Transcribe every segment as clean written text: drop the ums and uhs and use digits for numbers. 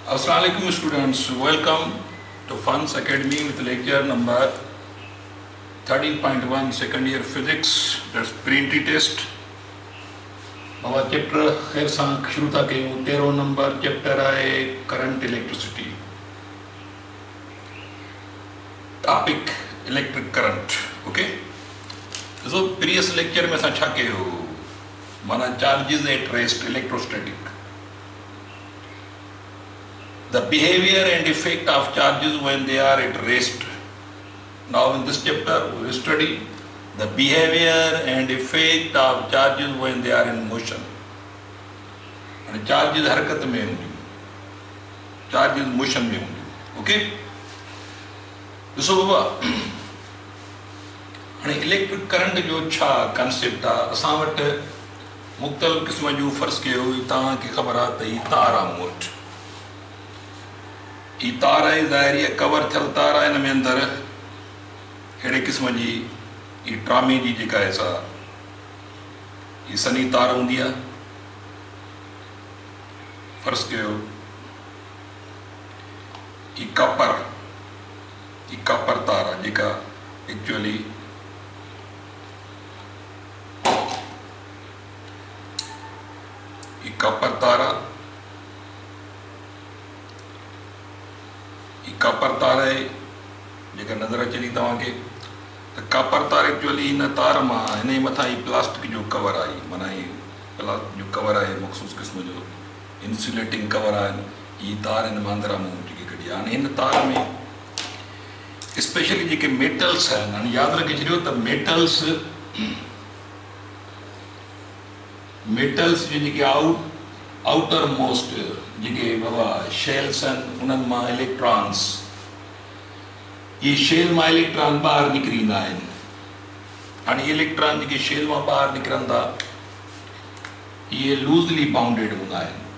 Assalamualaikum students, welcome to Funds Academy with lecture number 13.1 second year physics, that's pre-entry test. Baba chapter खैर सां शुरू था कयूं 13 number chapter आहे current electricity topic electric current okay so previous lecture में असां छा कयो माना charges at rest electrostatic the behavior and effect of charges when they are at rest. Now in this chapter we will study the behavior and effect of charges when they are in motion. And charges हरकत में होंगी, charges motion में होंगी, okay? So बाबा, हाणे electric current जो छा concept आहे असां वटि मुख़्तलिफ़ क़िस्म जूं फ़र्ज़ कयो तव्हांखे ख़बर आहे त ही तार आहे मूं वटि ही तार आहे ज़ाहिर कवर थियल तार आहे हिन में अंदरि अहिड़े क़िस्म जी ही ट्रामे जी जेका आहे सा ही सनी तार हूंदी आहे फ़र्ज़ कयो ही कपर तार आहे जेका एक्चुअली ही कपर तार आहे कापर तार है जेका नज़र अचे थी तव्हांखे त कापर तार एक्चुअली हिन तार मां हिन मथां ही प्लास्टिक जो कवर आहे माना ही प्लास्टिक जो कवर आहे मख़सूस क़िस्म जो इंसुलेटिंग कवर आहे ही तार हिन मां अंदरां मूं जेकी कढी आहे हाणे हिन तार में स्पेशली जेके मेटल्स आहिनि हाणे यादि रखे छॾियो त मेटल्स जो जेके आउटर मोस्ट जेके बाबा शेल्स आहिनि उन्हनि मां इलेक्ट्रॉन्स ये शेल मां इलेक्ट्रॉन ॿाहिरि निकिरी ईंदा आहिनि हाणे इलेक्ट्रॉन जेके शेल मां ॿाहिरि निकिरनि था इहे लूज़ली बाउंडेड हूंदा आहिनि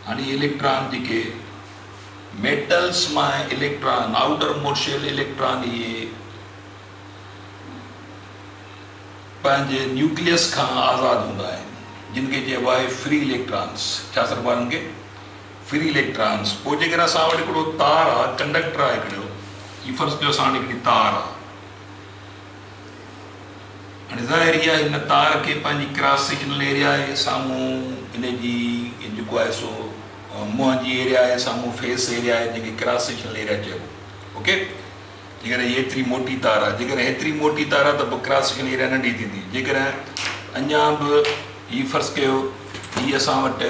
हाणे इलेक्ट्रॉन जेके मेटल्स मां electron outermost shell electron इहे पंहिंजे न्यूक्लियस खां आज़ादु हूंदा आहिनि जिनके चइबो आहे फ्री इलेक्ट्रॉन्स छा सॾिबो आहे हुननि खे फ्री इलेक्ट्रॉन्स पोइ जेकर असां वटि हिकिड़ो तार आहे कंडक्टर आहे हिकिड़ो ही फ़र्ज़ु कयो असां वटि हिकिड़ी तार आहे हाणे ज़ाहिर आहे हिन तार खे पंहिंजी क्रॉस सेक्शनल एरिया आहे साम्हूं हिन जी जेको आहे सो मुंहं जी एरिया आहे साम्हूं फेस एरिया आहे जेके क्रॉस सेक्शनल एरिया चइबो ओके जेकर हेतिरी मोटी तार आहे जेकर हेतिरी मोटी तार आहे त पोइ क्रॉस सेक्शनल एरिया नंढी थींदी जेकर अञा बि ही फ़र्ज़ु कयो ही असां वटि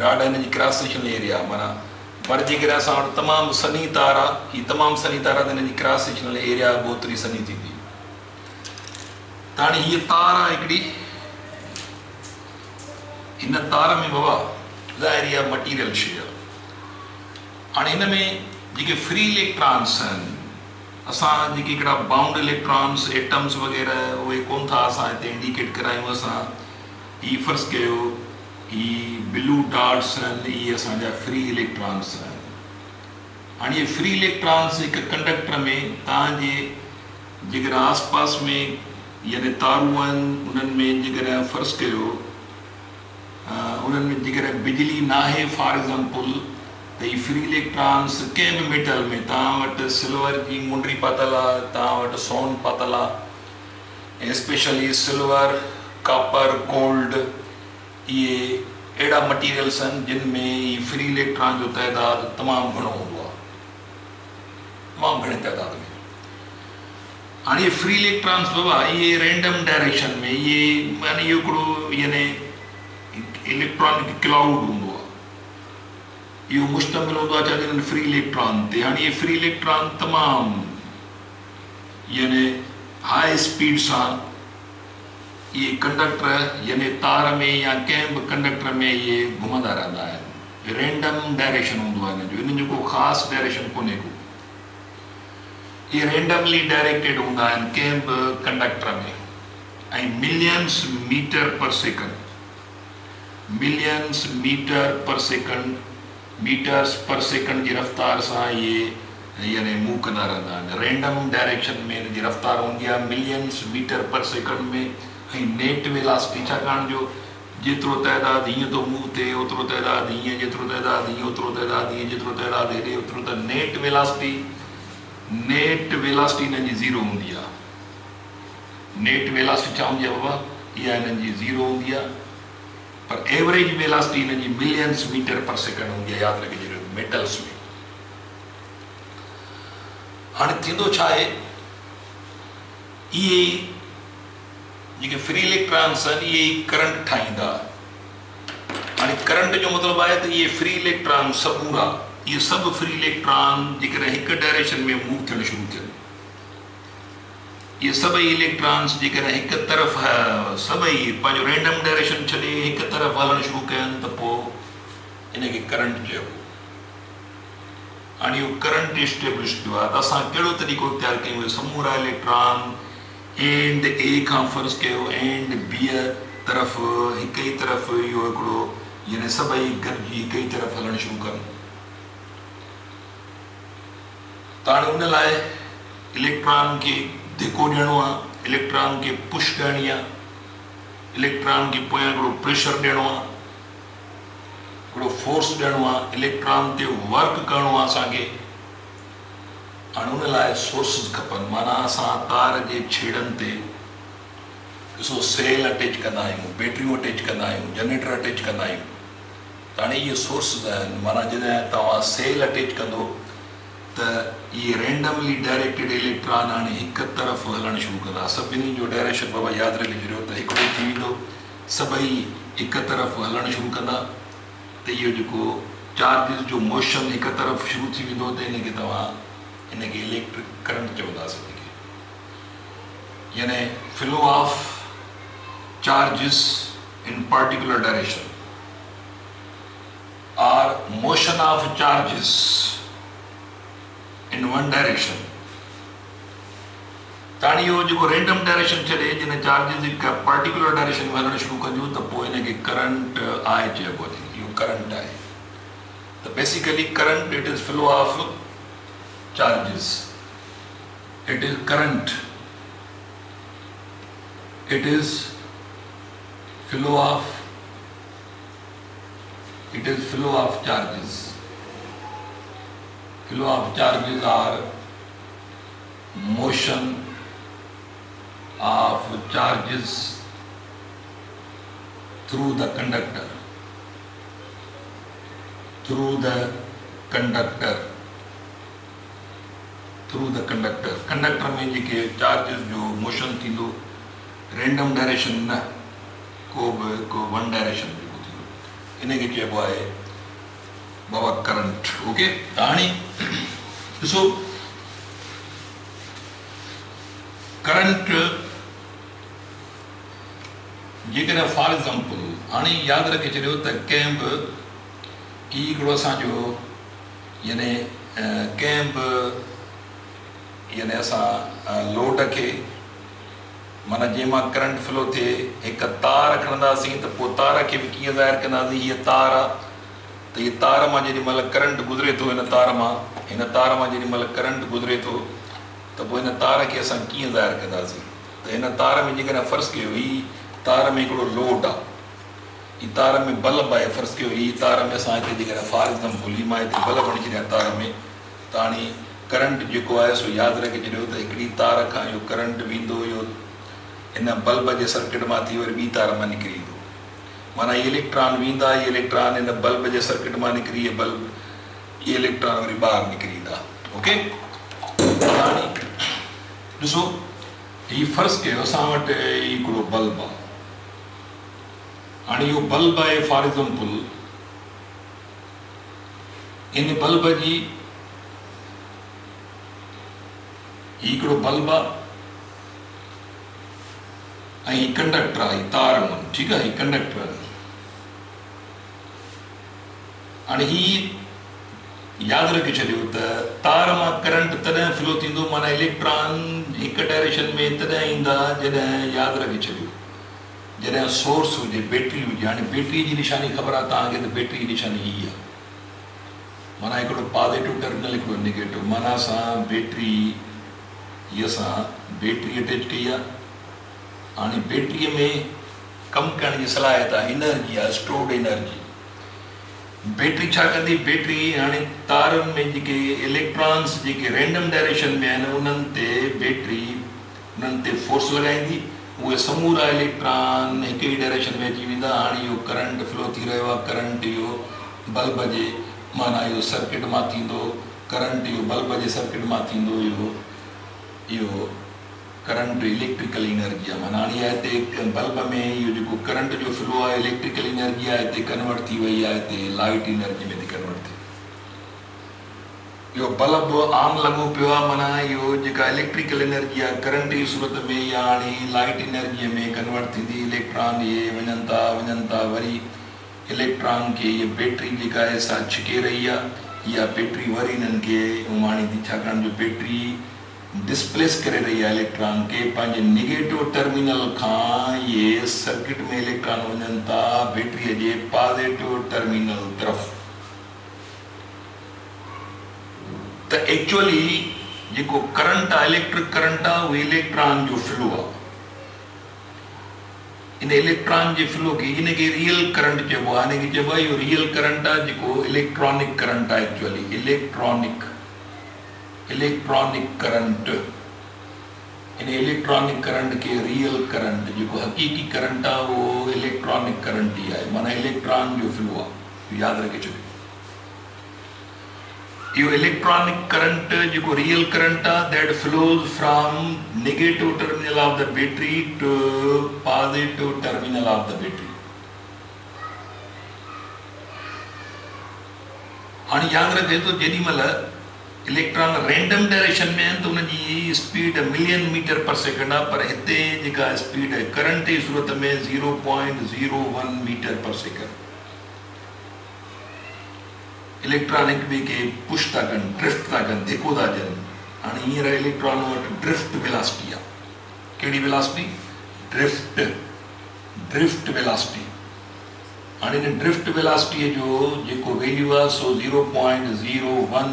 राड हिन जी क्रॉस सेक्शनल एरिया माना पर जेकर असां वटि तमामु सनी तार आहे ही तमामु सनी तार आहे त हिन जी क्रॉस सेक्शनल एरिया बि ओतिरी सनी थींदी त हाणे हीअ तार आहे हिकिड़ी हिन तार में बाबा ज़ाहिर आहे मटीरियल शइ आहे हाणे हिन में जेके फ्री इलेक्ट्रॉन्स आहिनि असां जेके हिकिड़ा बाउंड इलेक्ट्रॉन्स एटम्स वग़ैरह उहे कोन था असां हिते इंडिकेट करायूं असां ही फ़र्ज़ु कयो ही ब्लू डॉट्स आहिनि इहे असांजा फ्री इलेक्ट्रॉन्स आहिनि हाणे इहे फ्री इलेक्ट्रॉन्स हिकु कंडक्टर में तव्हांजे जेकर आसपास में यानी तारूं आहिनि उन्हनि में जेकर फ़र्ज़ु कयो उन्हनि में जेकर बिजली न आहे फॉर एग्ज़ाम्पल त ही फ्री इलेक्ट्रॉन्स कंहिं बि मेटल में तव्हां वटि सिल्वर जी मुंडी पातल आहे तव्हां वटि सोन पातल आहे स्पेशली सिल्वर कॉपर गोल्ड ये अहिड़ा मटीरियल्स आहिनि जिन में ही फ्री इलेक्ट्रॉन जो तइदादु तमामु घणो हूंदो आहे तमामु घणे तइदाद में हाणे इहे फ्री इलेक्ट्रॉन्स बाबा इहे रैंडम डायरेक्शन में इहे यानी इहो हिकिड़ो यानी इलेक्ट्रॉनिक क्लाउड हूंदो आहे इहो मुश्तमिल हूंदो आहे छा चवंदा फ्री इलेक्ट्रॉन ते हाणे इहे फ्री इलेक्ट्रॉन तमामु यानी हाई स्पीड सां ये कंडक्टर यानी तार में या कंहिं बि कंडक्टर में ये घुमंदा रहंदा आहिनि रैंडम डायरेक्शन हूंदो आहे हिन जो को ख़ासि डायरेक्शन कोन्हे को ये रैंडमली डायरेक्टेड हूंदा आहिनि कंहिं बि कंडक्टर में ऐं मिलियंस मीटर पर सेकंड मीटर्स पर सेकंड जी रफ़्तार सां इहे यानी मूव कंदा रहंदा आहिनि रैंडम डायरेक्शन में हिन जी रफ़्तार हूंदी आहे मिलियंस मीटर पर सेकंड में ऐं नेट वेलासिटी छाकाणि जो जेतिरो तइदाद हीअं थो मूव थिए ओतिरो तइदाद हीअं, जेतिरो तइदाद हीअं ओतिरो तइदाद हीअं, जेतिरो तइदाद हेॾे ओतिरो त नेट वेलासिटी हिननि जी ज़ीरो हूंदी आहे। नेट वेलासिटी छा हूंदी आहे बाबा? इहा हिननि जी ज़ीरो हूंदी आहे, पर एवरेज वेलासिटी हिननि जी मिलियंस मीटर पर सेकेंड हूंदी आहे, यादि रखिजो मेटल्स में। हाणे थींदो छा आहे, इहे जेके फ्री इलेक्ट्रॉन्स आहिनि इहे ई करंट ठाहींदा। हाणे करंट जो मतिलबु आहे त इहे फ्री इलेक्ट्रॉन सबूरा, इहे सभु फ्री इलेक्ट्रॉन जेकॾहिं हिकु डायरेक्शन में मूव थियणु शुरू थियनि, इहे सभई इलेक्ट्रॉन्स जेकॾहिं हिकु तरफ़ सभई पंहिंजो रैंडम डायरेक्शन छॾे हिकु तरफ़ हलणु शुरू कयनि त पोइ इनखे करंट चइबो। हाणे इहो करंट इस्टेब्लिश थियो आहे त असां कहिड़ो तरीक़ो इख़्तियार कयूं? समूरा इलेक्ट्रॉन एंड ए खां फ़र्ज़ु कयो एंड बी तरफ़ हिक ई तरफ़ इहो हिकिड़ो यानी सभई गॾिजी हिक ई तरफ़ हलणु शुरू कनि। त हाणे उन लाइ इलेक्ट्रॉन खे धिको ॾियणो आहे, इलेक्ट्रॉन खे पुश करणी आहे, इलेक्ट्रॉन खे पोयां हिकिड़ो प्रेशर ॾियणो आहे, हिकिड़ो फोर्स ॾियणो आहे, इलेक्ट्रॉन ते वर्क करिणो आहे असांखे। हाणे उन लाइ सोर्सिस खपनि, माना असां तार जे छेड़नि ते ॾिसो सेल अटैच कंदा आहियूं, बैटरियूं अटैच कंदा आहियूं, जनरेटर अटैच कंदा आहियूं। त हाणे इहे सोर्सिस आहिनि, माना जॾहिं तव्हां सेल अटैच कंदो त इहे रैंडमली डायरेक्टेड इलेक्ट्रॉन हाणे हिकु तरफ़ हलणु शुरू कंदा। सभिनी जो डायरेक्शन बाबा यादि रखी छॾियो त हिकिड़ो थी वेंदो, सभई हिकु तरफ़ हलणु शुरू कंदा त इहो जेको चार्जिस जो मोशन हिकु तरफ़ शुरू थी वेंदो त इनखे तव्हां इनखे इलेक्ट्रिक करंट चवंदासीं। यानी flow of charges in particular direction और motion of charges in one direction. ताणी इहो जेको रैंडम डायरेक्शन छॾे जिन चार्जिस हिकु पर्टिकुलर डायरेक्शन में हलणु शुरू कंदियूं त पोइ हिनखे करंट आहे चइबो आहे। इहो करंट आहे। त basically current it is flow of charges, it is current, it is flow of charges. Flow of charges are motion of charges through the conductor, conductor में जेके चार्जिस जो मोशन थींदो रैंडम डायरेक्शन न को one direction जेको थींदो इनखे चइबो आहे बाबा करंट। ओके, त हाणे ॾिसो करंट जेकॾहिं फॉर एग्ज़ाम्पल हाणे यादि रखे छॾियो त कंहिं बि हिकिड़ो असांजो यानी कंहिं बि यानी असां लोड खे माना जंहिंमां करंट फ्लो थिए हिकु तार खणंदासीं त पोइ तार खे बि कीअं ज़ाहिर कंदासीं हीअ तार आहे त हीअ तार मां जेॾी महिल करंट गुज़रे थो हिन तार मां जेॾी महिल करंट गुज़रे थो त पोइ हिन तार खे असां कीअं ज़ाहिर कंदासीं? त हिन तार में जेकॾहिं फ़र्ज़ु कयो हीअ तार में हिकिड़ो लोड आहे, हीअ तार में बल्ब आहे, फ़र्ज़ु कयो हीअ तार में असां हिते जेकॾहिं फॉर एग्ज़ाम्पल हीअ मां हिते बल्ब हणी छॾियां तार में त हाणे करंट जेको आहे सो यादि रखे छॾियो त हिकिड़ी तार खां इहो करंट वेंदो इहो हिन बल्ब जे सर्किट मां थी वरी ॿी तार मां निकिरी ईंदो। माना इहे इलेक्ट्रॉन वेंदा, इहे इलेक्ट्रॉन हिन बल्ब जे सर्किट मां निकिरी इहे इलेक्ट्रॉन वरी ॿाहिरि निकिरी ईंदा। ओके, हाणे ॾिसो हीअ फ़र्ज़ु कयो असां वटि हिकिड़ो बल्ब आहे। हाणे इहो बल्ब आहे फॉर एग्ज़ाम्पल इन बल्ब जी हिकिड़ो बल्ब आहे ऐं हीअ कंडक्टर आहे, तार आहिनि, ठीकु आहे, हीअ कंडक्टर आहिनि। हाणे हीअ यादि रखे छॾियो त तार मां करंट तॾहिं फ्लो थींदो माना इलेक्ट्रॉन हिकु डायरेक्शन में तॾहिं ईंदा जॾहिं यादि रखे छॾियो जॾहिं सोर्स हुजे, बैटरी हुजे। हाणे बैटरी जी निशानी ख़बर आहे तव्हांखे त बैटरी जी निशानी हीअ आहे, माना हिकिड़ो पॉज़िटिव टर्मिनल हिकिड़ो नेगेटिव। माना असां बैटरी हीअ असां बैटरी अटैच कई आहे। हाणे बैटरीअ में कम करण जी सलाहियत आहे, एनर्जी आहे, स्टोर्ड एनर्जी। बैटरी छा कंदी? बैटरी हाणे तारनि में जेके इलेक्ट्रॉन्स जेके रैंडम डायरेक्शन में आहिनि उन्हनि ते बैटरी उन्हनि ते फोर्स लॻाईंदी, उहे समूरा इलेक्ट्रॉन हिक ई डायरेक्शन में अची वेंदा। हाणे इहो करंट फ्लो थी रहियो आहे, करंट इहो बल्ब जे माना इहो सर्किट मां थींदो, करंट इहो बल्ब जे सर्किट मां थींदो, इहो करंट इलेक्ट्रिकल एनर्जी आहे। माना हाणे हिते बल्ब में इहो जेको करंट जो फ्लो आहे इलेक्ट्रिकल एनर्जी आहे, हिते कन्वर्ट थी वई आहे, हिते लाइट एनर्जी में थी कन्वर्ट थिए। इहो बल्ब आम लॻो पियो आहे, माना इहो जेका इलेक्ट्रिकल एनर्जी आहे करंट जी सूरत में या हाणे लाइट एनर्जीअ में कन्वर्ट थींदी। इलेक्ट्रॉन इहे वञनि था वरी इलेक्ट्रॉन खे इहा बैटरी जेका आहे सा छिके रही आहे। इहा बैटरी वरी इन्हनि खे उमाणी थी, छाकाणि जो बैटरी डिस्प्लेस करे रही आहे इलेक्ट्रॉन खे पंहिंजे नेगेटिव टर्मिनल खां। इहे सर्किट में इलेक्ट्रॉन वञनि था बैटरीअ जे पॉजिटिव टर्मिनल तरफ़। त एक्चुअली जेको करंट आहे इलेक्ट्रिक करंट आहे उहो इलेक्ट्रॉन जो फ्लो आहे। इन इलेक्ट्रॉन जे फ्लो खे इनखे रियल करंट चइबो आहे। हिनखे चइबो आहे इहो रियल करंट आहे जेको इलेक्ट्रॉनिक करंट आहे। एक्चुअली इलेक्ट्रॉनिक करंट, इन इलेक्ट्रॉनिक करंट के रियल करंट जेको हकीकी करंट आहे उहो इलेक्ट्रॉनिक करंट ई आहे, माना इलेक्ट्रॉन जो फ्लो आहे। यादि रखे छॾियो, इहो इलेक्ट्रॉनिक करंट जेको रियल करंट आहे that flows from negative terminal of the battery to positive terminal of the battery. हाणे यादि रखे तो जेॾी महिल इलेक्ट्रॉन रैंडम डायरेक्शन में आहिनि त उनजी स्पीड मिलियन मीटर पर सेकेंड आहे, पर हिते जेका स्पीड आहे करंट जी सूरत में 0.01 मीटर पर सेकेंड। इलेक्ट्रॉन हिक ॿिए खे पुश था कनि, ड्रिफ्ट था कनि, धिको था ॾियनि। हाणे हींअर इलेक्ट्रॉन वटि ड्रिफ्ट वेलासिटी आहे। कहिड़ी वेलासिटी? Drift velocity. हाणे हिन ड्रिफ्ट वेलासिटीअ जो जेको वैल्यू आहे सो 0.01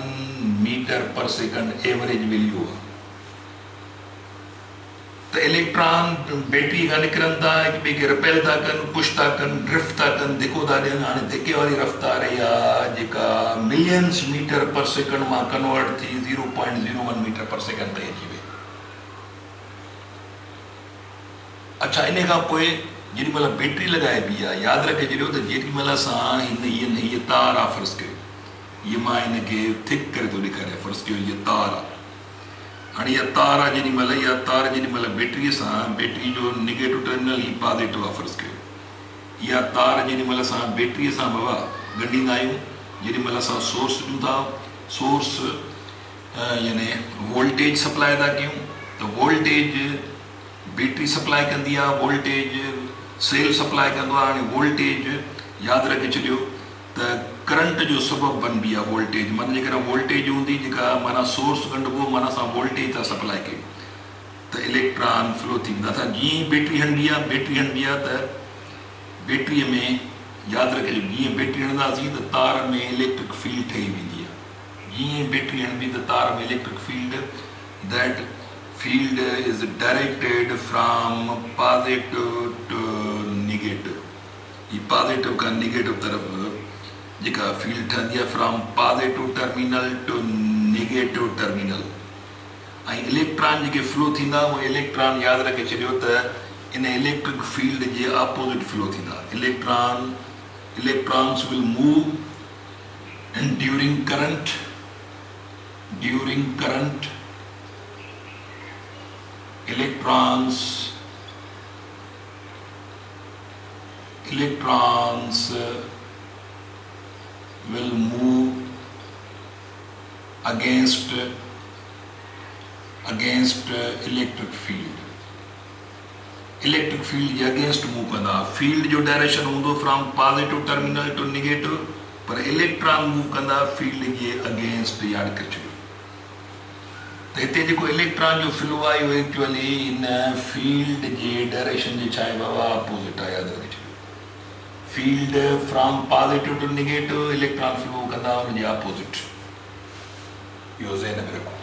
मीटर पर सेकंड एवरेज वैल्यू आहे। त इलेक्ट्रॉन बैटरी खां निकिरनि था, हिक ॿिए खे रिपेल था कनि, पुश था कनि, ड्रिफ्ट था कनि, धिको था ॾियनि। हाणे धिके वारी रफ़्तार आहे जेका मिलियंस मीटर पर सेकंड मां कन्वर्ट थी 0.01 मीटर पर सेकंड ताईं अची वई। अच्छा, इन खां पोइ जेॾी महिल बैटरी लॻाइबी आहे, यादि रखे छॾियो त जेॾी महिल असां हीअ तार आहे, फ़र्ज़ु कयो ये मां हिनखे थिक करे थो ॾेखारियां, फ़र्ज़ु कयो इहा तार आहे। हाणे इहा तार आहे, जेॾी महिल बैटरीअ सां बैटरी जो नेगेटिव टर्मिनल ही पॉजिटिव आहे, फ़र्ज़ु कयो इहा तार जेॾी महिल असां बैटरीअ सां बाबा ॻंढींदा आहियूं, जेॾी महिल असां सोर्स ॾियूं था, सोर्स यानी वोल्टेज सप्लाई था कयूं, त वोल्टेज बैटरी सप्लाई कंदी आहे, वोल्टेज सेल सप्लाई कंदो आहे। हाणे वोल्टेज यादि रखे छॾियो त करंट जो सबबु बनबी आहे वोल्टेज। माना जेकॾहिं वोल्टेज हूंदी जेका माना सोर्स ॻंढिबो, माना असां वोल्टेज था सप्लाई कयूं त इलेक्ट्रॉन फ्लो थींदा था। जीअं बैटरी हणबी आहे त बैटरीअ में यादि रखे जीअं बैटरी हणंदासीं त तार में इलेक्ट्रिक फील्ड ठही वेंदी आहे। जीअं बैटरी हणबी त तार में electric field, that field is directed from positive to negative. ही पॉजिटिव खां नेगेटिव तरफ़ जेका फील्ड ठहंदी आहे from positive terminal to negative terminal. ऐं इलेक्ट्रॉन जेके फ्लो थींदा उहे इलेक्ट्रॉन यादि रखे छॾियो त इन इलेक्ट्रिक फील्ड जे ऑपोज़िट फ्लो थींदा। Electrons will move during current electrons will move against electric field जे अगेंस्ट मूव कंदा। फील्ड जो डायरेक्शन हूंदो from positive terminal to negative, पर इलेक्ट्रॉन मूव कंदा फील्ड जे अगेंस्ट। यादि करे छॾियो त हिते जेको इलेक्ट्रॉन जो फ्लो आहे उहो actually in field J direction जे छा आहे बाबा अपोज़िट आहे। यादि रखे छॾियो field from positive to negative, electron flow कंदा हुनजे अपोज़िट। इहो ज़हन में रखो।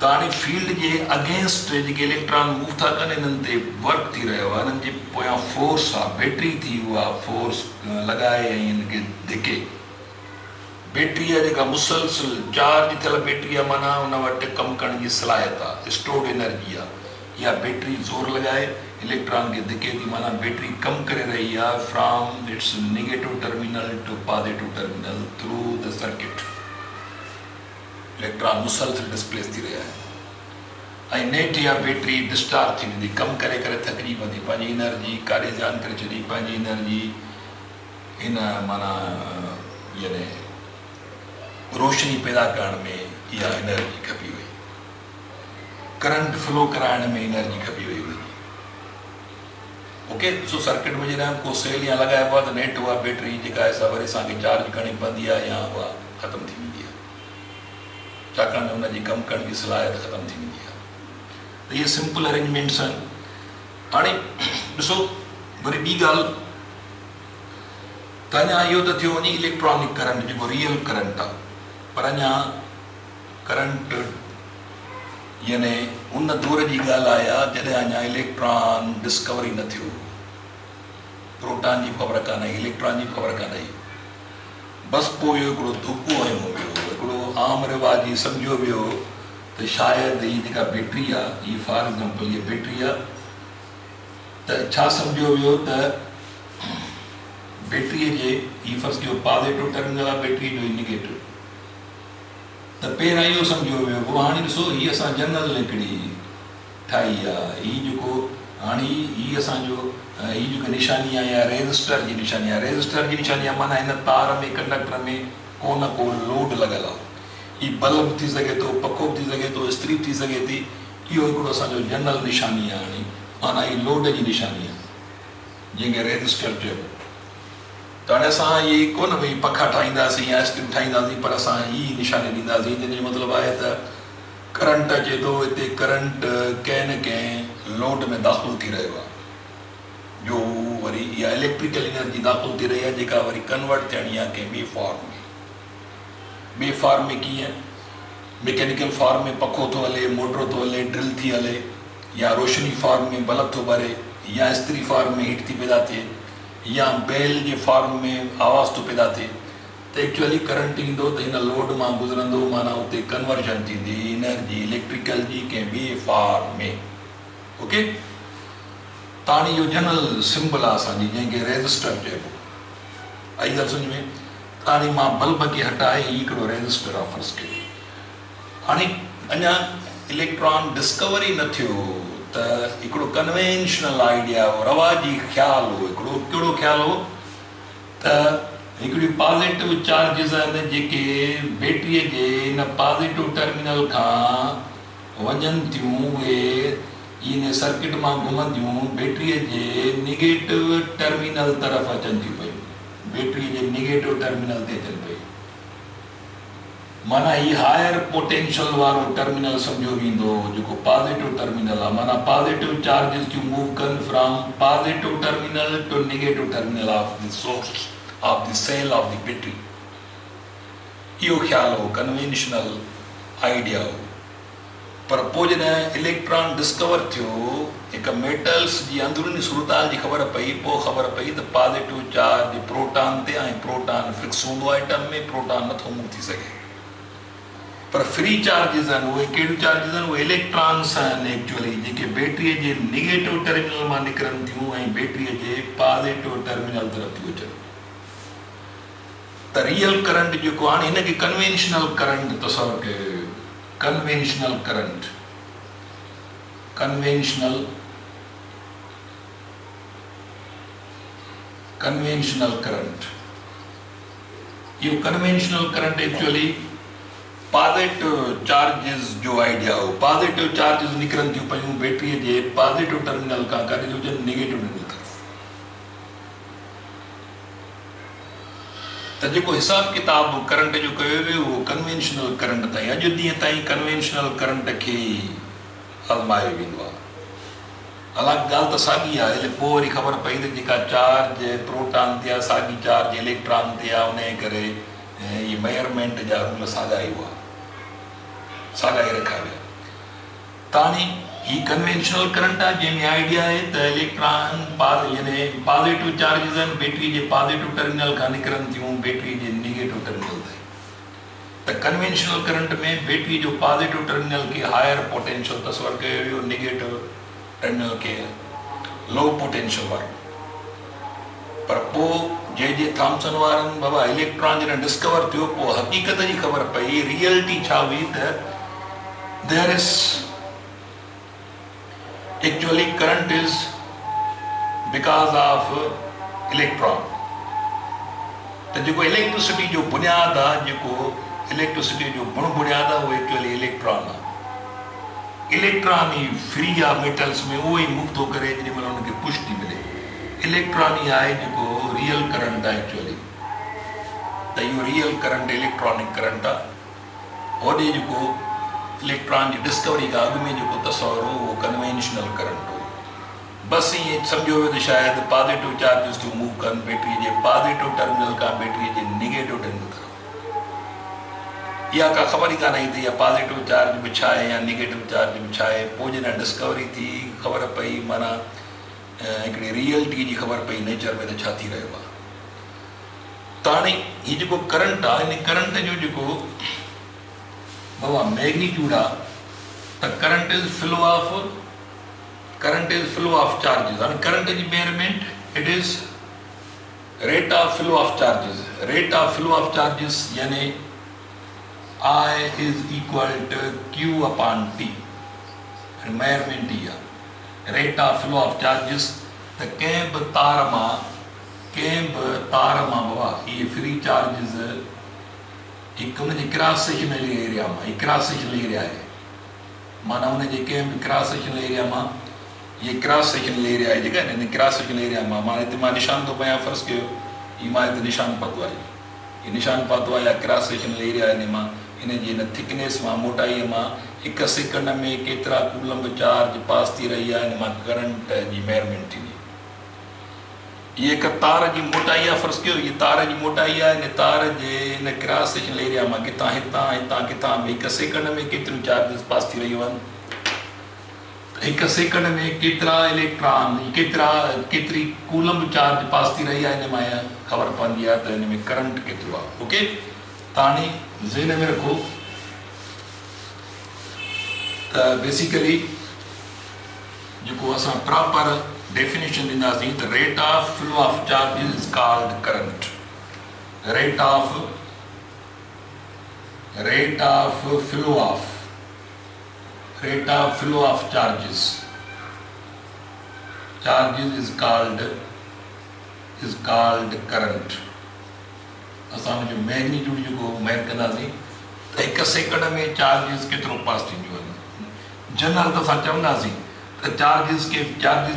त हाणे फील्ड जे अगेंस्ट जेके इलेक्ट्रॉन मूव था कनि इन्हनि ते वर्क थी रहियो आहे, इन्हनि जे पोयां फोर्स आहे, बैटरी थी उहा फोर्स लॻाए ऐं हिनखे धिके। बैटरीअ जेका मुसलसिल चार्ज थियल बैटरी आहे, माना उन वटि कमु करण जी सलाहियत आहे, स्टोर्ड एनर्जी आहे। इहा बैटरी ज़ोर लॻाए इलेक्ट्रॉन खे धिके थी, माना बैटरी कमु करे रही आहे from its negative terminal to positive terminal through the circuit. Electron मुसलसिल डिस्प्लेस थी रहिया आहिनि ऐं नेठ इहा बैटरी डिस्चार्ज थी वेंदी, कमु करे करे थकिजी पवंदी, पंहिंजी एनर्जी काॾे ध्यानु करे छॾी, पंहिंजी एनर्जी इन माना यानी रोशनी पैदा करण में इहा एनर्जी खपी वई, करंट फ्लो कराइण में एनर्जी खपी वई हुई। ओके, ॾिसो सर्किट में जॾहिं को सेल या लॻाइबो आहे त नेठ उहा बैटरी जेका आहे सा वरी असांखे चार्ज करणी पवंदी आहे या उहा ख़तमु थी वेंदी आहे, छाकाणि त हुनजी कमु करण जी सलाहियत ख़तमु थी वेंदी आहे। त इहे सिंपल अरेंजमेंट्स आहिनि। हाणे ॾिसो वरी ॿी ॻाल्हि त अञा इहो त थियो वञे इलेक्ट्रॉनिक करंट जेको रियल करंट आहे, पर अञा करंट यानी उन दौर जी ॻाल्हि आहे जॾहिं अञा इलेक्ट्रॉन डिस्कवरी न थियो, प्रोटॉन जी ख़बर कान आई, इलेक्ट्रॉन जी ख़बर कान आई, बसि पोइ इहो हिकिड़ो धुको हयो वियो, हिकिड़ो आम रिवाजी सम्झो वियो त शायदि हीअ जेका बैटरी आहे, हीअ फॉर एग्ज़ाम्पल हीअ बैटरी आहे, त छा सम्झो वियो त बैटरीअ जे हीअ फर्स्ट कयो पॉजिटिव टर्मिनल आहे बैटरी जो नेगेटिव, त पहिरियां इहो सम्झो वियो। पोइ हाणे ॾिसो हीअ असां जनरल हिकिड़ी ठाही आहे, हीअ जेको हाणे हीअ असांजो हीअ जेका निशानी आहे या रेज़िस्टर जी निशानी आहे, रेज़िस्टर जी निशानी आहे माना हिन तार में कंडक्टर में को न को लोड लॻल आहे, हीअ बल्ब थी सघे थो, पखो बि थी सघे थो, इस्त्री बि थी सघे थी, इहो हिकिड़ो असांजो जनरल निशानी आहे। हाणे माना हीअ लोड जी निशानी आहे जंहिंखे रेज़िस्टर चइबो। त हाणे असां इहे कोन भई पखा ठाहींदासीं या इस्त्री ठाहींदासीं, पर असां हीअ निशानी ॾींदासीं, जंहिंजो मतिलबु आहे त करंट अचे थो, हिते करंट कंहिं न कंहिं लोड में दाख़िल थी रहियो आहे, जो वरी इहा इलेक्ट्रिकल एनर्जी दाख़िल थी रही आहे जेका वरी कन्वर्ट थियणी आहे कंहिं ॿिए फॉर्म में। ॿिए फॉर्म में कीअं? मैकेनिकल फॉर्म में पखो थो हले, मोटर थो हले, ड्रिल थी हले, या रोशनी फॉर्म में बल्ब थो ॿरे, या इस्त्री फॉर्म में हीट थी पैदा थिए, या बेल जे फॉर्म में आवाज़ थो पैदा थिए, त एक्चुअली करंट ईंदो त हिन लोड मां गुज़रंदो, माना उते कन्वर्जन थींदी एनर्जी इलेक्ट्रिकल जी कंहिं ॿिए फॉर्म में। ओके, त हाणे इहो जनरल सिंबल आहे असांजी जंहिंखे रेज़िस्टर चइबो। आई ॻाल्हि सम्झ में? त हाणे मां बल्ब खे हटाए हीअ हिकिड़ो रेज़िस्टर आहे फर्स्ट खे। हाणे अञा इलेक्ट्रॉन डिस्कवरी न थियो त हिकिड़ो कन्वेंशनल आइडिया हो, रवाजी ख़्यालु हो, हिकिड़ो कहिड़ो ख़्यालु हो त हिकिड़ियूं पॉज़िटिव चार्जिस आहिनि जेके बैटरीअ जे हिन पॉज़िटिव टर्मिनल खां वञनि थियूं, उहे इन सर्किट मां घुमंदियूं बैटरीअ जे नेगेटिव टर्मिनल तरफ़ अचनि थियूं पयूं, बैटरीअ जे नेगेटिव टर्मिनल ते अचनि पयूं, माना हीअ हायर पोटेंशियल वारो टर्मिनल सम्झो वेंदो जेको पॉज़िटिव टर्मिनल आहे, माना पॉज़िटिव चार्जिस थियूं मूव कनि from positive terminal to negative terminal of the source of the cell of the battery. इहो ख़्यालु हो, कन्वेंशनल आइडिया हो। पर पोइ जॾहिं इलेक्ट्रॉन डिस्कवर थियो, हिकु मेटल्स जी अंदरूनी सूरताल जी ख़बर पई, पोइ ख़बर पई त पॉज़िटिव चार्ज प्रोटॉन ते ऐं प्रोटॉन फिक्स हूंदो आहे एटम में, प्रोटॉन नथो मूव थी सघे। पर फ्री चार्जिस आहिनि, उहे कहिड़ियूं चार्जिस आहिनि? उहे इलेक्ट्रॉन्स आहिनि एक्चुअली जेके बैटरीअ जे नेगेटिव टर्मिनल मां निकिरनि थियूं ऐं बैटरीअ जे पॉज़िटिव टर्मिनल तरफ़ थियूं अचनि। त रियल करंट जेको हाणे हिनखे कन्वेंशनल करंट तसवर कयो, कन्वेंशनल करंट, कन्वेंशनल करंट, इहो conventional current actually positive charges जो आइडिया हो। पॉज़िटिव चार्जिस निकिरनि थियूं पयूं बैटरीअ जे पॉज़िटिव टर्मिनल खां, काॾे थियूं अचनि नेगेटिव टर्मिनल तरफ़। त जेको हिसाब किताब करंट जो कयो वियो उहो कन्वेंशनल करंट ताईं, अॼु ॾींहं ताईं कन्वेंशनल करंट खे आज़मायो वेंदो आहे। हालांकि ॻाल्हि त साॻी आहे, पोइ वरी ख़बर पई त जेका चार्ज प्रोटॉन ते आहे साॻी चार्ज इलेक्ट्रॉन ते आहे, उन करे इहे मेजरमेंट जा रूल साॻा ई हुआ, साॻा ई रखिया विया। ताणी ही कन्वेंशनल करंट आहे जंहिंमें आइडिया आहे त इलेक्ट्रॉन यानी पॉजिटिव चार्जिस आहिनि बैटरी जे पॉजिटिव टर्मिनल खां निकिरनि थियूं बैटरी जे नेगेटिव टर्मिनल ताईं। त कन्वेंशनल करंट में बैटरी जो पॉजिटिव टर्मिनल खे हायर पोटेंशियल तस्वर कयो वियो, नेगेटिव टर्मिनल खे लो पोटेंशियल वारो। पर पोइ जे थॉमसन वारनि बाबा इलेक्ट्रॉन जॾहिं डिस्कवर थियो पोइ हक़ीक़त जी ख़बर पई, रियलिटी छा हुई त there is actually current is because of electron. त जेको इलेक्ट्रिसिटी जो बुनियादु आहे, जेको इलेक्ट्रिसिटी जो बुनियादु आहे, उहो एक्चुअली इलेक्ट्रॉन आहे। इलेक्ट्रॉन ई फ्री आहे मेटल्स में, उहो ई मूव थो करे जेॾी महिल हुनखे पुश थी मिले। इलेक्ट्रॉन ई आहे जेको रियल करंट आहे एक्चुअली। त इहो रियल करंट इलेक्ट्रॉनिक करंट आहे। ओॾे जेको इलेक्ट्रॉन जी डिस्कवरी खां अॻु में जेको तस्वर हो उहो कन्वेंशनल करंट हो। बसि ईअं सम्झो वियो त शायदि पॉजिटिव चार्जिस थियूं मूव कनि बैटरी जे पॉजिटिव टर्मिनल खां बैटरी जे नेगेटिव टर्मिनल तरफ़। इहा का ख़बर ई कान आई त इहा पॉजिटिव चार्ज बि छा आहे या नेगेटिव चार्ज बि छा आहे। पोइ जॾहिं डिस्कवरी थी, ख़बर पई, माना हिकिड़ी रियलिटी जी ख़बर पई नेचर में त छा थी रहियो आहे। त हाणे हीउ जेको करंट आहे, हिन करंट जो जेको बाबा मैग्नीट्यूड आहे, त current is flow of charges. हाणे करंट जी measurement it is rate of flow of charges. Rate of flow of charges यानी I is equal to Q upon T। Measurement ही आहे rate of flow of charges. त कंहिं बि तार मां बाबा इहे फ्री चार्जिस हिकु हुनजे क्रॉस सेक्शनल एरिया मां, हीअ क्रॉस सेक्शनल एरिया आहे, माना हुनजे कंहिं बि क्रॉस सेक्शनल एरिया मां, इहे क्रॉस सेक्शनल एरिया आहे जेका हिन क्रॉस सेक्शनल एरिया मां, माना हिते मां निशान थो पयां, फ़र्ज़ु कयो हीअ मां हिते निशान पातो आहे, हीअ निशान पातो आहे या क्रॉस सेक्शनल एरिया हिन मां, हिन जी हिन थिकनेस मां, मोटाईअ मां हिकु सेकंड में केतिरा कूलम्ब चार्ज पास थी रही आहे, हिन मां करंट जी मेजरमेंट थींदी। ये हिकु तार जी मोटाई आहे, फ़र्ज़ु कयो हीअ तार जी मोटाई आहे, हिन तार जे हिन क्रॉस सेक्शनल एरिया मां किथां किथां हिकु सेकंड में केतिरियूं चार्जिस पास थी रहियूं आहिनि। हिकु सेकंड में केतिरा इलेक्ट्रॉन, केतिरी कूलम्ब चार्ज पास थी रही आहे, हिन मां ख़बर पवंदी आहे त हिन में करंट केतिरो आहे। ओके, त हाणे ज़हन में रखो त बेसिकली जेको असां प्रॉपर डेफिनेशन ॾींदासीं त rate of flow of charges is called current. Rate of flow of charges is called current. असां हुनजो मैग्नीट्यूड जेको मेजर कंदासीं त हिकु सेकंड में चार्जिस केतिरो पास थींदियूं आहिनि। जनरल त असां चवंदासीं त चार्जिस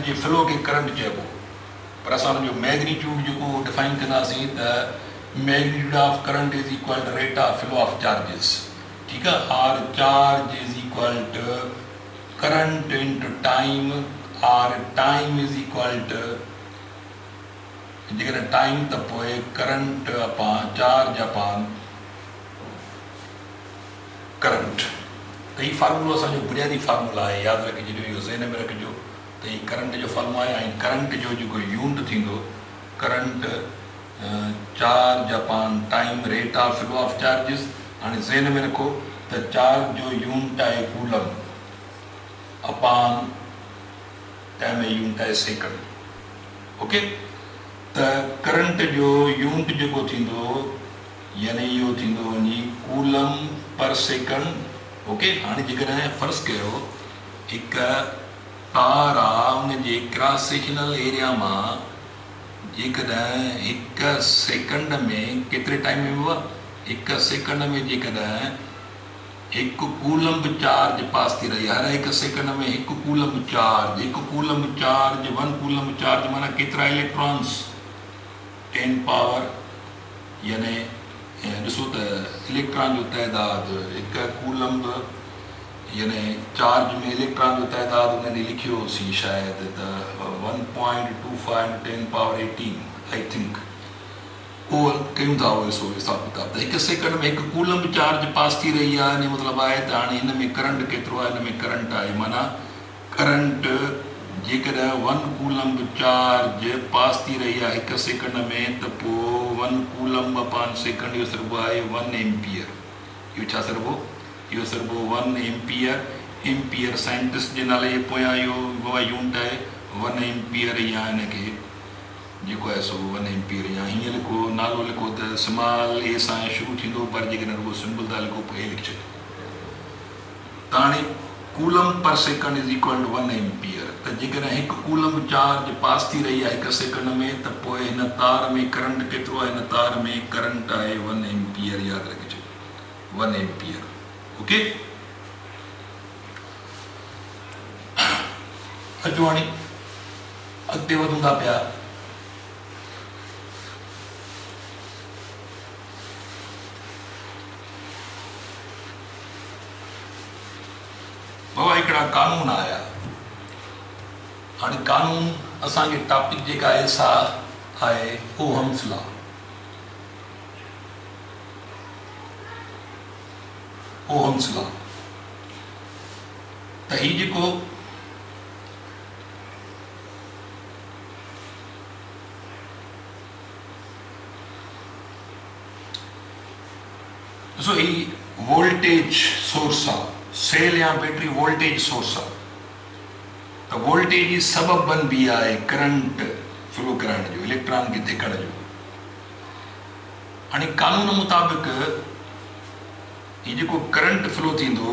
जे फ्लो खे करंट चइबो, पर असां हुनजो मैग्नीट्यूड जेको डिफाइन कंदासीं त magnitude of current is equal to rate of flow of charges. ठीकु आहे, or charge is equal to current into time, or time is equal to जेकॾहिं टाइम त पोइ current upon charge upon current. त हीउ फार्मूलो असांजो बुनियादी फार्मूला आहे, यादि रखिजो, इहो ज़हन में रखिजो त हीउ करंट जो फार्मूला आहे। ऐं करंट जो जेको यूनिट थींदो, current charge upon time, rate of flow of charges. हाणे ज़हन में रखो त चार्ज जो यूनिट आहे कूलम अपॉन टाइम जो यूनिट आहे सेकंड। ओके, त करंट जो यूनिट जेको थींदो यानी इहो थींदो वञी कूलम पर सेकंड। ओके, हाणे जेकॾहिं फ़र्ज़ु कयो हिकु तार आहे, हुनजे क्रॉस सेक्शनल एरिया मां जेकॾहिं हिकु सेकंड में केतिरे टाइम में हुआ, हिकु सेकंड में जेकॾहिं हिकु कूलम्ब चार्ज पास थी रही आहे, हर हिकु सेकंड में हिकु coulomb charge, one coulomb charge माना केतिरा इलेक्ट्रॉन्स, 10 पावर, यानी ॾिसो त इलेक्ट्रॉन जो तइदादु हिकु कूलम्ब यानी चार्ज में इलेक्ट्रॉन जो तइदादु हुननि लिखियोसीं शायदि त 1.25 10 पावर 18 आई थिंक। उहो कयूं था उहे सो हिसाब किताब। त 1 सेकंड में 1 कूलम चार्ज पास थी रही आहे, इन मतिलबु आहे त हाणे हिन में करंट केतिरो आहे, हिन में करंट आहे, माना करंट जेकॾहिं 1 कूलम चार्ज पास थी रही आहे 1 सेकंड में, त पोइ 1 कूलम अपॉन सेकंड इहो सिर्फ़ु आहे 1 एम्पियर। इहो छा सिर्फ़ु, इहो सिर्फ़ु 1 एम्पियर। एम्पियर साइंटिस्ट जे नाले जे पोयां इहो बाबा यूनिट आहे 1 एम्पियर, या हिनखे जेको आहे सो 1 एम्पियर, या हीअं लिखो, नालो लिखो त स्मॉल ए सां शुरू थींदो, पर जेकॾहिं रुगो सिंपल था लिखो पोइ ए लिखी छॾियो। त हाणे coulomb per second is equal to 1 ampere. त जेकॾहिं 1 कूलम चार्ज पास थी रही आहे 1 सेकंड में, त पोइ हिन तार में करंट केतिरो आहे, हिन तार में करंट आहे 1 एम्पियर, यादि रखी छॾियो 1 एम्पियर। ओके, अचो हाणे अॻिते वधूं था पिया। बाबा हिकिड़ा कानून आया। हाणे कानून असांखे टॉपिक जेका आहे सा आहे ओहम्स लॉ। ओहम्स लॉ त ही जेको ॾिसो, ही वोल्टेज सोर्स आहे, सेल या बैटरी वोल्टेज सोर्स आहे। त वोल्टेज जी सबब बनबी आहे करंट फ्लो करण जो, इलेक्ट्रॉन खे धिकण जो। हाणे कानून मुताबिक़ ही जेको करंट फ्लो थींदो,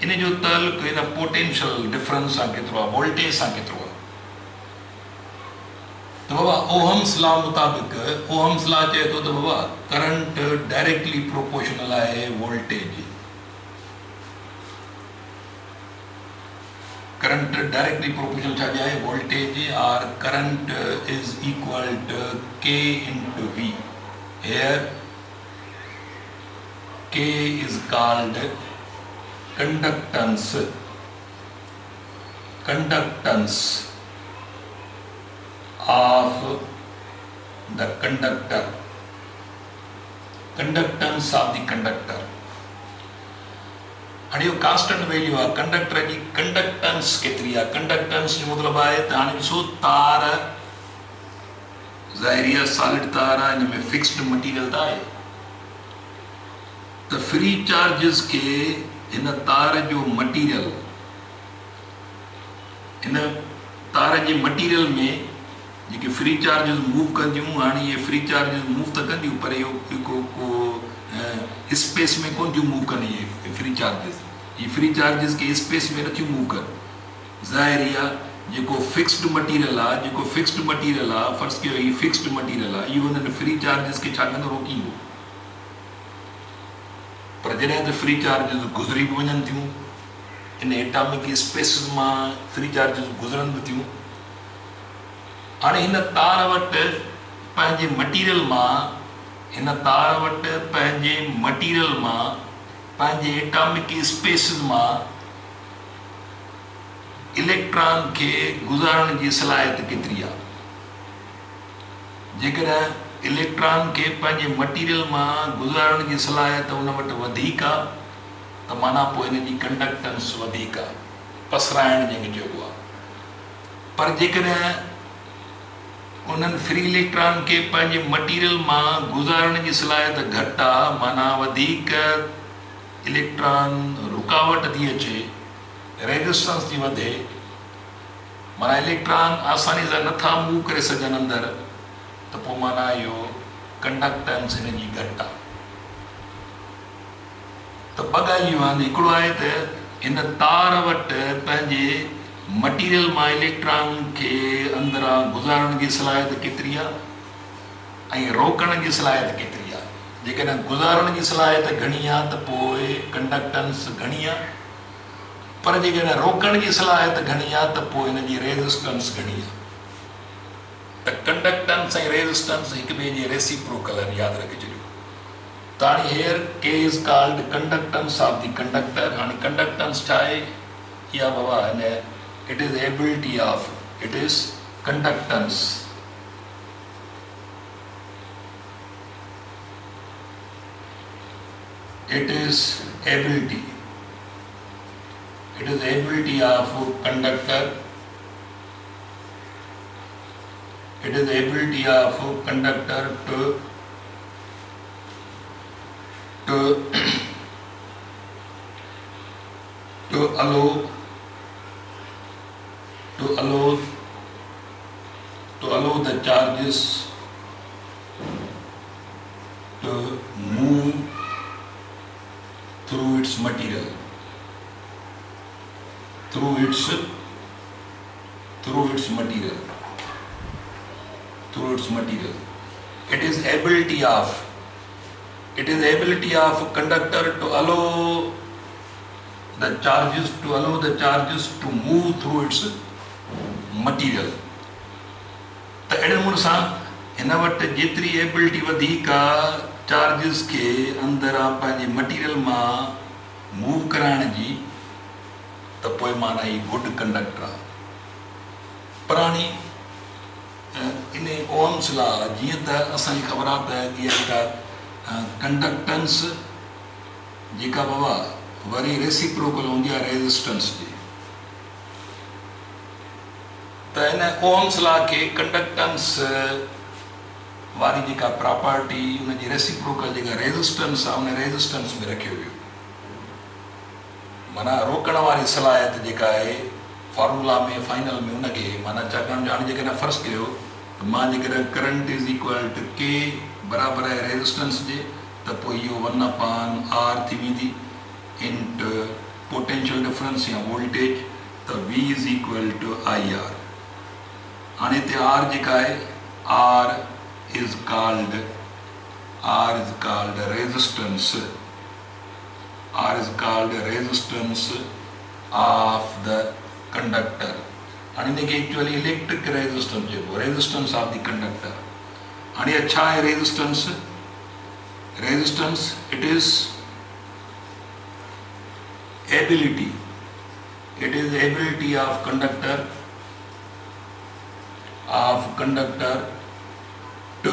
इन जो ताल्लुक हिन पोटेंशियल डिफरेंस सां केतिरो आहे, वोल्टेज सां केतिरो आहे। त बाबा ओहम्स लॉ मुताबिक़, ओहम्स लॉ चए थो त बाबा करंट डायरेक्टली प्रोपोर्शनल आहे वोल्टेज। करंट डायरेक्टली प्रोपोर्शनल छा आहे, वोल्टेज, और current is equal to K into V। Here K is called conductance, conductance of the conductor, conductance of the conductor। हाणे इहो कांस्टेंट वैल्यू आहे कंडक्टर जी, conductance केतिरी आहे। Conductance जो मतिलबु आहे त हाणे ॾिसो, तार ज़ाहिरी आहे सॉलिड तार आहे, हिन में फिक्स्ड मटीरियल त आहे। त फ्री चार्जिस खे हिन तार जो मटीरियल, हिन तार जे मटीरियल में जेके फ्री चार्जिस मूव कंदियूं, हाणे इहे फ्री चार्जिस मूव त कंदियूं, पर इहो को स्पेस में कोन थियूं मूव कनि। इहे फ्री चार्जिस, ये फ्री चार्जिस के स्पेस में नथियूं मूव कनि। ज़ाहिरी आहे जेको फिक्स्ड मटीरियल आहे, जेको फिक्स्ड मटीरियल आहे, फर्ज़ कयो हीउ फिक्स्ड मटीरियल आहे, इहो हिननि फ्री चार्जिस खे छा कंदो, रोकींदो। पर जॾहिं त फ्री चार्जिस गुज़री बि वञनि थियूं, इन एटॉमिक स्पेसिस मां फ्री चार्जिस गुज़रनि बि थियूं। हाणे हिन तार वटि पंहिंजे मटीरियल मां, हिन तार वटि पंहिंजे मटीरियल मां, पंहिंजे एटॉमिक स्पेसिस मां इलेक्ट्रॉन खे गुज़ारण जी सलाहियत केतिरी आहे। जेकॾहिं इलेक्ट्रॉन खे पंहिंजे मटीरियल मां गुज़ारण जी सलाहियत उन वटि वधीक आहे, त माना पोइ हिन जी कंडक्टेंस वधीक आहे, पसराइण जंहिंखे चइबो आहे। पर जेकॾहिं उन्हनि फ्री इलेक्ट्रॉन खे पंहिंजे मटीरियल मां गुज़ारण जी सलाहियत घटि आहे, माना वधीक इलेक्ट्रॉन रुकावट थी अचे, रेजिस्टेंस थी वधे, माना इलेक्ट्रॉन आसानी सां नथा मूव करे सघनि अंदरि, त पोइ माना इहो कंडक्टेंस हिन जी घटि आहे। त ॿ ॻाल्हियूं आहिनि। हिकिड़ो आहे त हिन तार वटि पंहिंजे मटीरियल मां इलेक्ट्रॉन खे अंदरां गुज़ारण जी सलाहियत केतिरी आहे, ऐं रोकण जी सलाहियत केतिरी आहे। जेकॾहिं गुज़ारण जी सलाहियत घणी आहे त पोइ कंडक्टेंस घणी आहे, पर जेकॾहिं रोकण जी सलाहियत घणी आहे त पोइ हिन जी रेजिस्टेंस घणी आहे। त कंडक्टेंस ऐं रेजिस्टेंस हिक ॿिए जे रेसिप्रोकल आहिनि, यादि रखी छॾियो। त हाणे हेयर के is called conductance of the conductor. हाणे कंडक्टेंस छा आहे, इहा बाबा हिन it is ability of, it is conductance It is ability. It is ability of conductor. It is ability of conductor to allow the charges to move through its material, through its material. It is ability of conductor to allow the charges to move through its material. त अहिड़े नमूने सां हिन वटि जेतिरी ability वधीक आहे charges खे अंदरां पंहिंजे मटीरियल मां मूव कराइण जी, त पोइ माना ही गुड कंडक्टर आहे. पुराणी इन ओम्स लॉ जीअं त असांखे ख़बर आहे त इहा कंडक्टेंस जेका बाबा वरी रेसिप्रोकल हूंदी आहे रेज़िस्टेंस जी. त इन ओम्स लॉ खे कंडक्टेंस वारी जेका प्रॉपर्टी उनजी रेसिप्रोकल जेका रेज़िस्टेंस आहे उन रेज़िस्टेंस में रखियो वियो. माना रोकण वारी सलाहियत जेका आहे फॉर्मूला में फाइनल में उनखे माना छाकाणि जो हाणे जेकॾहिं फ़र्ज़ु कयो त मां जेकॾहिं करंट इज़ इक्वल टू के बराबरि आहे रेज़िस्टेंस जे, त पोइ इहो 1/R थी वेंदी इंटू पोटेंशियल डिफरेंस या वोल्टेज, त V is equal to IR. हाणे हिते R जेका आहे R is called resistance of the conductor. हाणे हिनखे एक्चुअली इलेक्ट्रिक रेज़िस्टेंस चइबो, रेज़िस्टेंस ऑफ द कंडक्टर. हाणे छा आहे resistance? It is ability of conductor to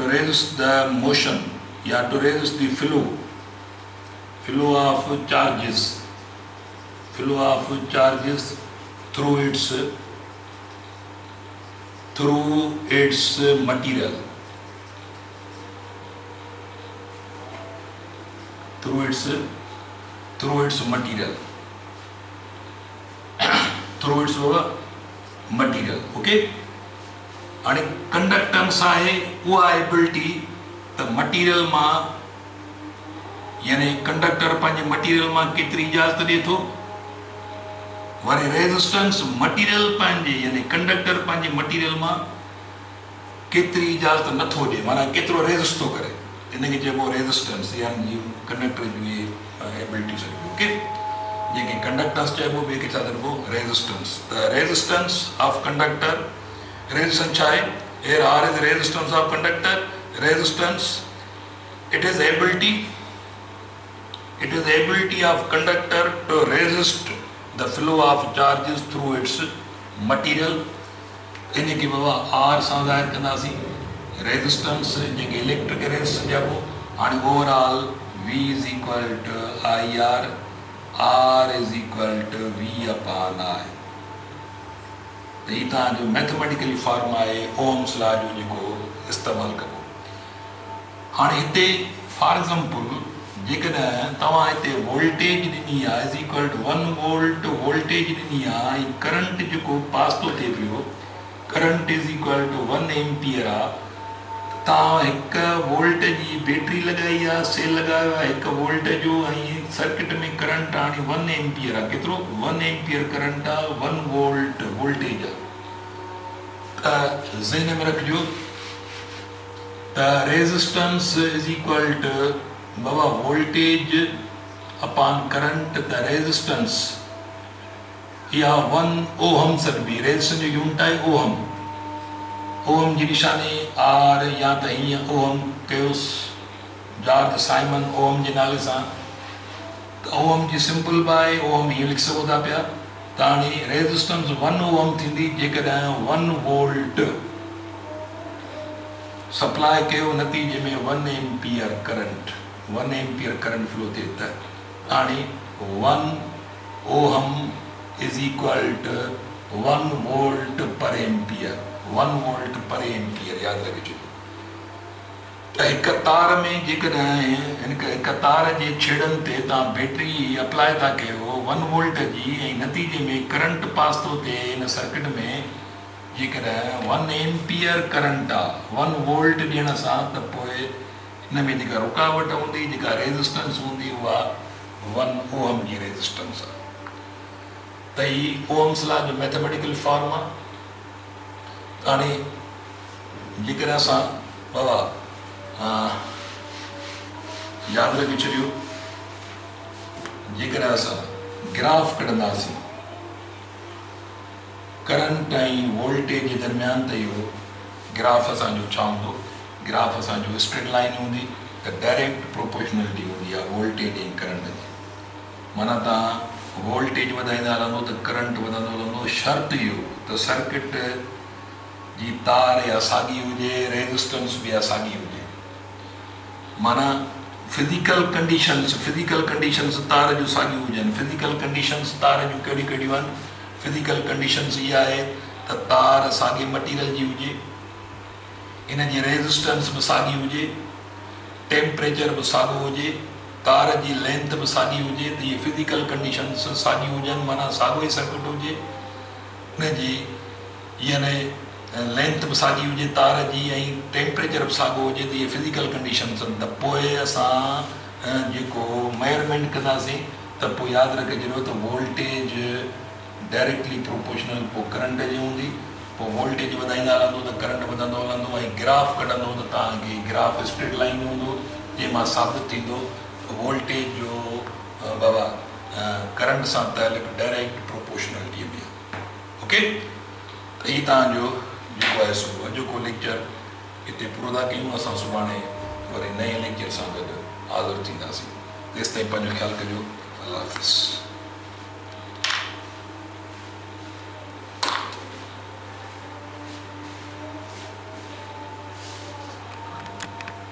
resist the motion, या to resist the flow of charges through its material. Okay. हाणे conductance आहे उहा एबिलिटी त मटीरियल मां यानी कंडक्टर पंहिंजे मटीरियल मां केतिरी इजाज़त ॾिए थो, वरी रेज़िस्टेंस मटीरियल पंहिंजे यानी कंडक्टर पंहिंजे मटीरियल मां केतिरी इजाज़त नथो ॾिए, माना केतिरो रेज़िस्ट थो करे, इनखे चइबो रेज़िस्टेंस यानी कंडक्टर जी एबिलिटी सॼी. ओके. जेके कंडक्टेंस चइबो ॿिए खे छा चइबो रेज़िस्टेंस. त रेज़िस्टेंस ऑफ कंडक्टर, रेज़िस्टेंस छा आहे? Here R is resistance of conductor. Resistance, it is ability of conductor to resist the flow of charges through its material. इनखे बाबा R सां ज़ाहिर कंदासीं. रेज़िस्टेंस जेके इलेक्ट्रिक रेज़िस्टेंस चइबो. हाणे overall V is equal to IR, R is equal to V/I. त हीअ तव्हांजो मैथमेटिकली फॉर्म आहे ओम्स लॉ जो जेको इस्तेमालु कबो. हाणे हिते फॉर एग्ज़ाम्पल जेकॾहिं तव्हां हिते वोल्टेज ॾिनी आहे is equal to 1 volt voltage ॾिनी आहे ऐं करंट जेको पास थो थिए पियो, current is equal to 1 ampere आहे. तव्हां हिकु वोल्ट जी बैटरी लॻाई आहे, सेल लॻायो आहे 1 वोल्ट जो, ऐं सर्किट में करंट हाणे 1 एम्पियर आहे. केतिरो? 1 एम्पियर करंट आहे, 1 वोल्ट वोल्टेज आहे. त ज़हन में रखिजो त रेज़िस्टेंस इज़ इक्वल टू बाबा वोल्टेज अपॉन करंट. त रेज़िस्टेंस इहा 1 ओहम सॾिबी. रेज़िस्टेंस जो यूनिट आहे ओहम. ओहम जी निशानी R या त हीअं ओहम कयोसि जॉर्ज साइमन ओहम जे नाले सां. त ओहम जी सिंपल बाय ओहम हीअं लिखी सघो था पिया ताणी रेजिस्टेंस 1 ओम थींदी जेकॾहिं 1 वोल्ट सप्लाई कयो नतीजे में 1 एम्पियर करंट फ्लो थिए त हाणे 1 ohm is equal to 1 volt per ampere यादि रखिजो। त हिक तार में जेकॾहिं हिक तार जे छेड़नि ते तव्हां बैटरी अप्लाई था कयो 1 वोल्ट जी ऐं नतीजे में करंट पास थो थिए हिन सर्किट में जेकॾहिं 1 एम्पियर करंट आहे 1 वोल्ट ॾियण सां त पोइ हिन में जेका रुकावट हूंदी जेका रेजिस्टेंस हूंदी उहा 1 ओहम जी रेजिस्टेंस आहे। त ही ओम्स लॉ जो मैथमेटिकल फॉर्म आहे। हाणे जेकॾहिं असां बाबा यादि रखी छॾियो जेकॾहिं असां ग्राफ कढंदासीं करंट ऐं वोल्टेज जे दरमियान त इहो ग्राफ असांजो छा हूंदो, ग्राफ असांजो स्ट्रेट लाइन हूंदी त डायरेक्ट प्रोपोर्शनलिटी हूंदी आहे वोल्टेज ऐं करंट जी। माना तव्हां वोल्टेज वधाईंदा हलंदो त करंट वधंदो हलंदो। शर्त इहो त सर्किट जी तार या साॻी हुजे रेजिस्टेंस बि साॻी हुजे। माना फिजिकल कंडीशंस तार जूं साॻियूं हुजनि। फिजिकल कंडीशंस तार जूं कहिड़ियूं कहिड़ियूं आहिनि? फिजिकल कंडीशंस इहा आहे त तार साॻे मटीरियल जी हुजे, इन जी रेजिस्टेंस बि साॻी हुजे, टेम्परेचर बि साॻियो हुजे, तार जी लेंथ बि साॻी हुजे। त इहे फिजिकल कंडीशंस साॻियूं हुजनि माना साॻियो ई सर्किट हुजे। उनजी यानी लेंथ बि साॻी हुजे तार जी ऐं टेम्परेचर बि साॻियो हुजे त इहे फिजिकल कंडीशंस आहिनि। त पोइ असां जेको मेजरमेंट कंदासीं त पोइ यादि रखिजो त वोल्टेज डायरेक्टली प्रोपोर्शनल पोइ करंट जी हूंदी। पोइ वोल्टेज वधाईंदा हलंदो त करंट वधंदो हलंदो ऐं ग्राफ कढंदो त तव्हांखे ग्राफ स्ट्रेट लाइन हूंदो जंहिंमां साबित थींदो वोल्टेज जो बाबा करंट सां तालुक डायरेक्ट प्रोपोर्शनलिटी में। ओके, त हीउ तव्हांजो जेको आहे सो अॼोको लेक्चर हिते पूरो था कयूं। असां सुभाणे वरी नए लेक्चर सां गॾु हाज़िर थींदासीं। तेसिताईं पंहिंजो ख़्यालु कजो। अल्लाह हाफ़िज़।